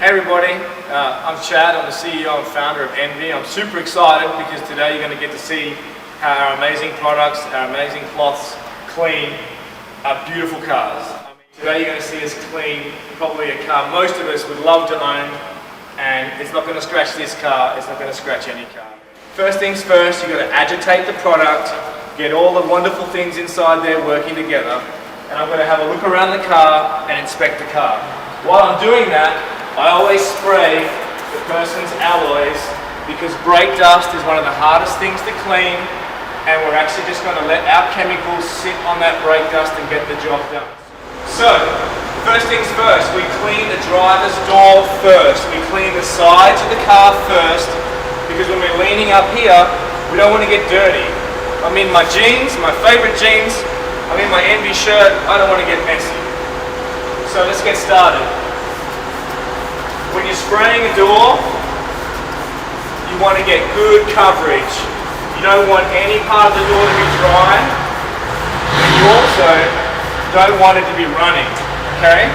Hey everybody, I'm Chad. I'm the CEO and founder of ENVi. I'm super excited because today you're going to get to see how our amazing products, our amazing cloths clean our beautiful cars. Today you're going to see us clean probably a car most of us would love to own, and it's not going to scratch this car, it's not going to scratch any car. First things first, you've got to agitate the product, get all the wonderful things inside there working together, and I'm going to have a look around the car and inspect the car. While I'm doing that, I always spray the person's alloys because brake dust is one of the hardest things to clean, and we're actually just going to let our chemicals sit on that brake dust and get the job done. So, first things first, we clean the driver's door first. We clean the sides of the car first because when we're leaning up here, we don't want to get dirty. I'm in my jeans, my favorite jeans, I'm in my ENVi shirt, I don't want to get messy. So let's get started. When you're spraying a door, you want to get good coverage. You don't want any part of the door to be dry, and you also don't want it to be running, okay?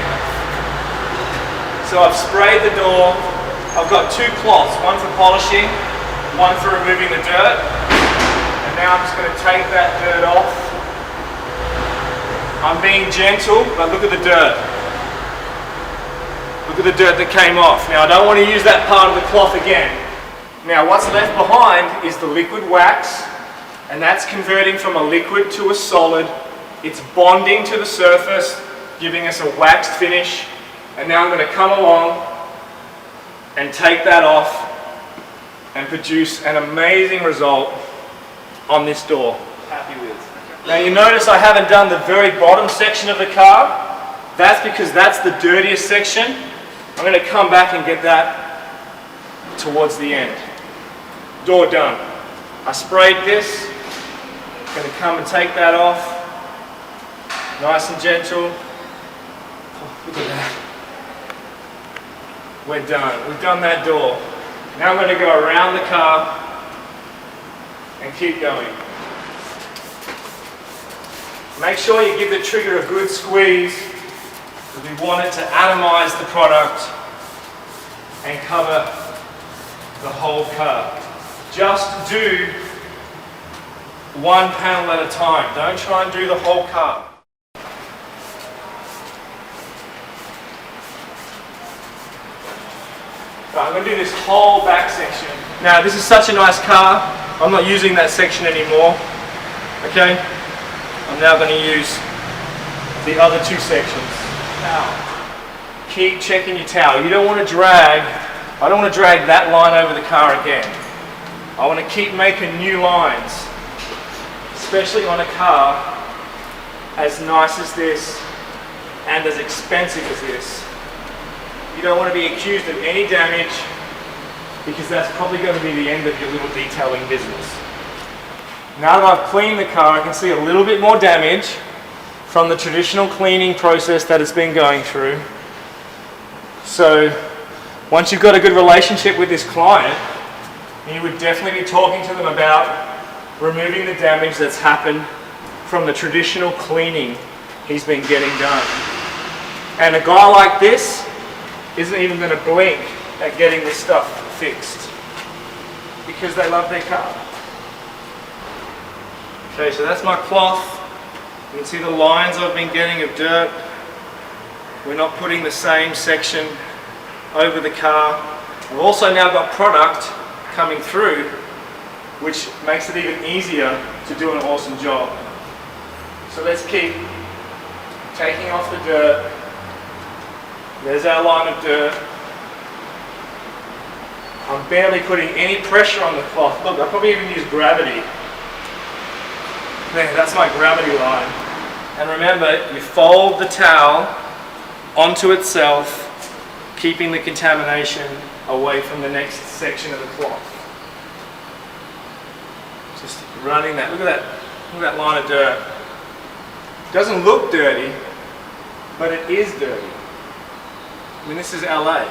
So I've sprayed the door. I've got two cloths, one for polishing, one for removing the dirt, and now I'm just going to take that dirt off. I'm being gentle, but look at the dirt. Look at the dirt that came off. Now I don't want to use that part of the cloth again. Now what's left behind is the liquid wax, and that's converting from a liquid to a solid. It's bonding to the surface, giving us a waxed finish, and now I'm going to come along and take that off and produce an amazing result on this door. Happy with. Now you notice I haven't done the very bottom section of the car. That's because that's the dirtiest section. I'm going to come back and get that towards the end. Door done. I sprayed this. I'm going to come and take that off. Nice and gentle. Oh, look at that. We're done. We've done that door. Now I'm going to go around the car and keep going. Make sure you give the trigger a good squeeze, because we want it to atomize the product and cover the whole car. Just do one panel at a time. Don't try and do the whole car. So I'm going to do this whole back section. Now this is such a nice car, I'm not using that section anymore. Okay? I'm now going to use the other two sections. Towel. Keep checking your towel. You don't want to drag, I don't want to drag that line over the car again. I want to keep making new lines, especially on a car as nice as this and as expensive as this. You don't want to be accused of any damage, because that's probably going to be the end of your little detailing business. Now that I've cleaned the car, I can see a little bit more damage from the traditional cleaning process that it's been going through. So once you've got a good relationship with this client, you would definitely be talking to them about removing the damage that's happened from the traditional cleaning he's been getting done. And a guy like this isn't even going to blink at getting this stuff fixed because they love their car. Okay, so that's my cloth. You can see the lines I've been getting of dirt. We're not putting the same section over the car. I've also now got product coming through, which makes it even easier to do an awesome job. So let's keep taking off the dirt. There's our line of dirt. I'm barely putting any pressure on the cloth. Look, I probably even use gravity. There, that's my gravity line. And remember, you fold the towel onto itself, keeping the contamination away from the next section of the cloth. Just running that. Look at that line of dirt. It doesn't look dirty, but it is dirty. I mean, this is LA.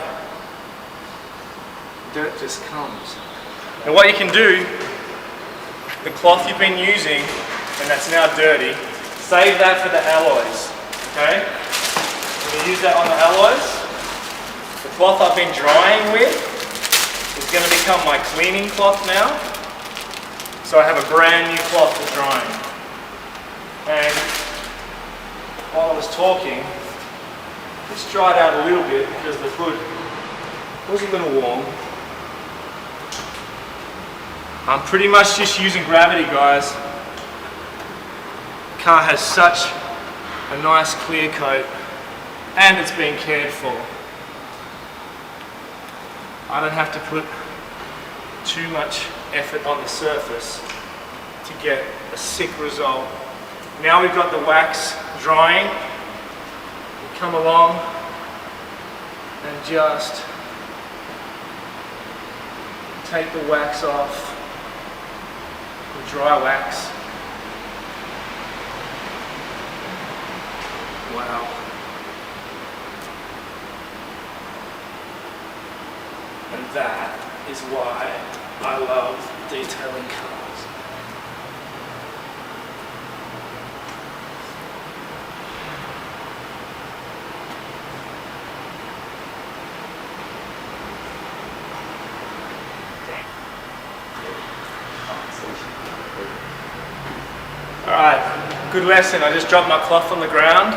Dirt just comes. And what you can do, the cloth you've been using, and that's now dirty, save that for the alloys, okay? We're going to use that on the alloys. The cloth I've been drying with is going to become my cleaning cloth now. So I have a brand new cloth for drying. And while I was talking, this dried out a little bit because the hood was a little warm. I'm pretty much just using gravity, guys. The car has such a nice clear coat and it's being cared for. I don't have to put too much effort on the surface to get a sick result. Now we've got the wax drying. We come along and just take the wax off, the dry wax. Wow. And that is why I love detailing cars. Alright, good lesson. I just dropped my cloth on the ground.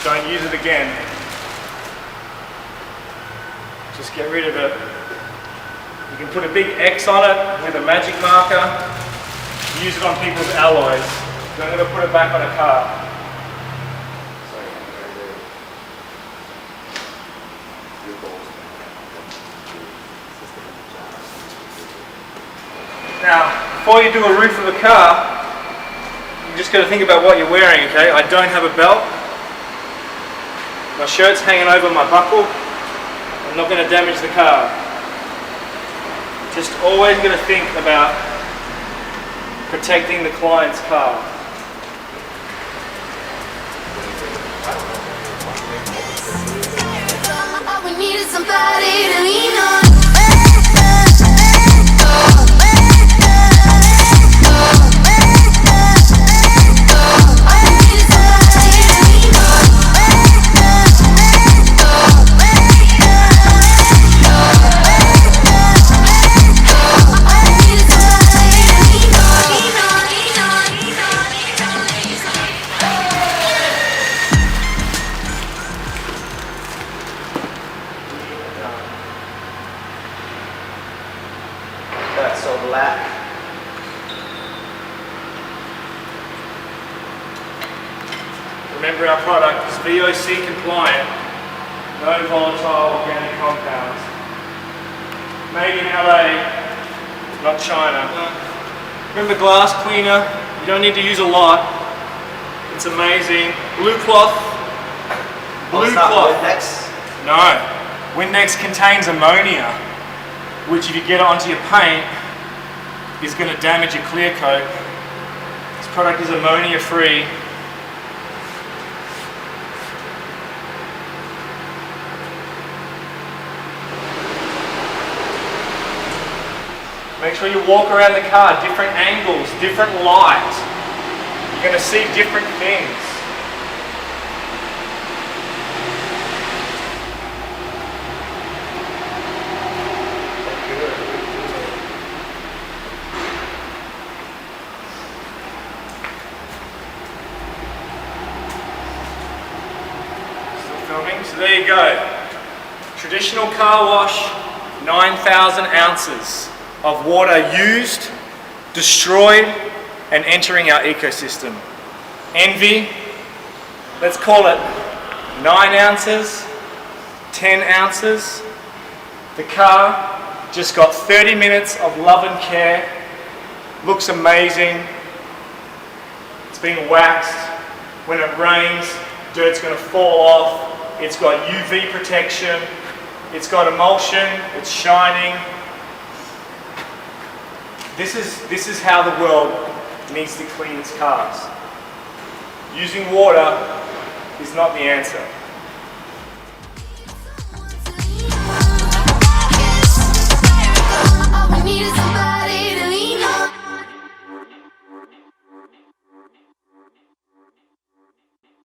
Don't use it again. Just get rid of it. You can put a big X on it with a magic marker. Use it on people's alloys. Don't ever put it back on a car. Now, before you do a roof of a car, you just got to think about what you're wearing, okay? I don't have a belt. My shirt's hanging over my buckle. I'm not going to damage the car. Just always going to think about protecting the client's car. All we need is somebody to lean on. That's so black. Remember, our product is VOC compliant, no volatile organic compounds. Made in LA, not China. Remember, glass cleaner, you don't need to use a lot. It's amazing. Blue cloth. Blue cloth. Windex? No. Windex contains ammonia, which if you get it onto your paint, is going to damage your clear coat. This product is ammonia free. Make sure you walk around the car, different angles, different light. You're going to see different things. So there you go. Traditional car wash, 9,000 ounces of water used, destroyed, and entering our ecosystem. ENVi, let's call it 9 ounces, 10 ounces. The car just got 30 minutes of love and care. Looks amazing. It's been waxed. When it rains, dirt's going to fall off. It's got UV protection, it's got emulsion, it's shining. This is how the world needs to clean its cars. Using water is not the answer. All we need is